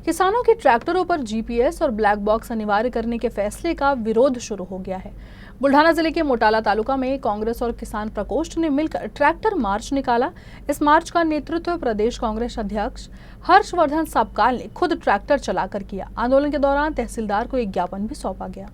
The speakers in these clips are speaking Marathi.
किसानों के ट्रैक्टरों पर जीपीएस और ब्लैक बॉक्स अनिवार्य करने के फैसले का विरोध शुरू हो गया है। बुल्ढाना जिले के मोटाला तालुका में कांग्रेस और किसान प्रकोष्ठ ने मिलकर ट्रैक्टर मार्च निकाला। इस मार्च का नेतृत्व प्रदेश कांग्रेस अध्यक्ष हर्षवर्धन साबकाल ने खुद ट्रैक्टर चलाकर किया। आंदोलन के दौरान तहसीलदार को एक ज्ञापन भी सौंपा गया।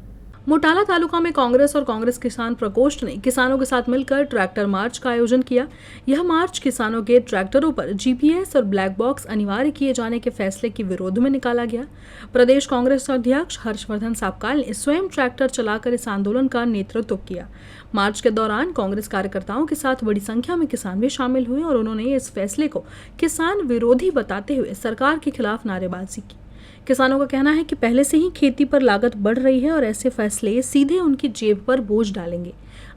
मोटाला तालुका में कांग्रेस और कांग्रेस किसान प्रकोष्ठ ने किसानों के साथ मिलकर ट्रैक्टर मार्च का आयोजन किया। यह मार्च किसानों के ट्रैक्टरों पर जीपीएस और ब्लैक बॉक्स अनिवार्य किए जाने के फैसले के विरोध में निकाला गया। प्रदेश कांग्रेस अध्यक्ष हर्षवर्धन साबकाल ने स्वयं ट्रैक्टर चलाकर इस आंदोलन का नेतृत्व किया। मार्च के दौरान कांग्रेस कार्यकर्ताओं के साथ बड़ी संख्या में किसान भी शामिल हुए और उन्होंने इस फैसले को किसान विरोधी बताते हुए सरकार के खिलाफ नारेबाजी की। किसानों का कहना है कि पहले से ही खेती पर लागत बढ़ रही है और ऐसे फैसले सीधे उनकी जेब पर बोझ डालेंगे।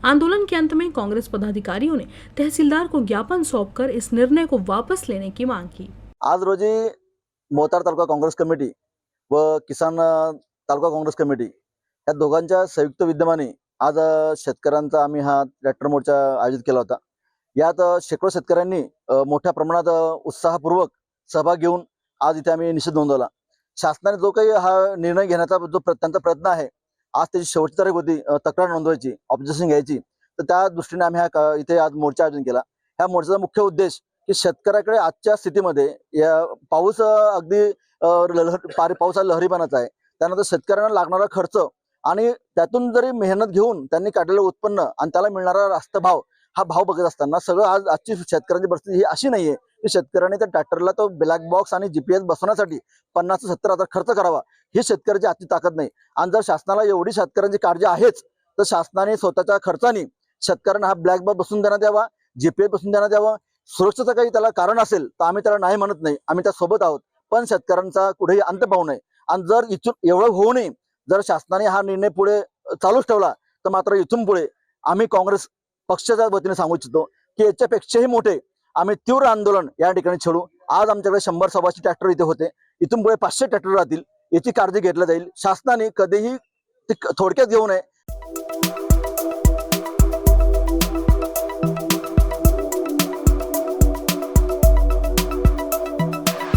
आंदोलन के अंत में कांग्रेस पदाधिकारियों ने तहसीलदार को ज्ञापन सौंपकर इस निर्णय को वापस लेने की मांग की। आज रोजी मोतार तालुका काँग्रेस कमिटी व किसान तालुका काँग्रेस कमिटी या दोघांच्या संयुक्त विद्यमाने आज शेतकऱ्यांचा आम्ही हा ट्रॅक्टर मोर्चा आयोजित केला होता। यात शेकडो शेतकऱ्यांनी मोठ्या प्रमाणात उत्साहपूर्वक सहभाग घेऊन आज इथे आम्ही निषेध नोंदवला। शासनाने जो काही हा निर्णय घेण्याचा जो त्यांचा प्रयत्न आहे, आज त्याची शेवटची तारीख होती तक्रार नोंदवायची, ऑब्जेक्शन घ्यायची, तर त्या दृष्टीने आम्ही हा इथे आज मोर्चा आयोजन केला। ह्या मोर्चाचा मुख्य उद्देश की शेतकऱ्याकडे आजच्या स्थितीमध्ये या पाऊस अगदी पावसा लहरीपणाचा आहे, त्यानंतर शेतकऱ्यांना लागणारा खर्च आणि त्यातून जरी मेहनत घेऊन त्यांनी काढलेलं उत्पन्न आणि त्याला मिळणारा रास्त भाव हा भाव बघत असताना सगळं आजची शेतकऱ्यांची परिस्थिती ही अशी नाहीये की शेतकऱ्याने त्या ट्रॅक्टरला तो ब्लॅक बॉक्स आणि जीपीएस बसवण्यासाठी 50 ते 70 हजार खर्च करावा, ही शेतकऱ्याची आजची ताकद नाही। आणि जर शासनाला एवढी शेतकऱ्यांची काळजी आहेच तर शासनाने स्वतःच्या खर्चाने शेतकऱ्यांना हा ब्लॅक बॉक्स बसवून देण्यात यावा, जीपीएस बसवून देण्यात यावा। सुरक्षेचं काही त्याला कारण असेल तर आम्ही त्याला नाही म्हणत नाही, आम्ही त्या सोबत आहोत, पण शेतकऱ्यांचा कुठेही अंत पाहू नये। आणि जर इथून एवढं होऊ नये, जर शासनाने हा निर्णय पुढे चालूच ठेवला तर मात्र इथून पुढे आम्ही काँग्रेस पक्षाच्या वतीने सांगू इच्छितो की याच्यापेक्षाही मोठे आम्ही तीव्र आंदोलन या ठिकाणी छेडू। आज आमच्याकडे 100 सव्वाशे ट्रॅक्टर इथे होते, इथून पुढे 500 ट्रॅक्टर राहतील, याची काळजी घेतली जाईल। शासनाने कधीही थोडक्यात घेऊ नये,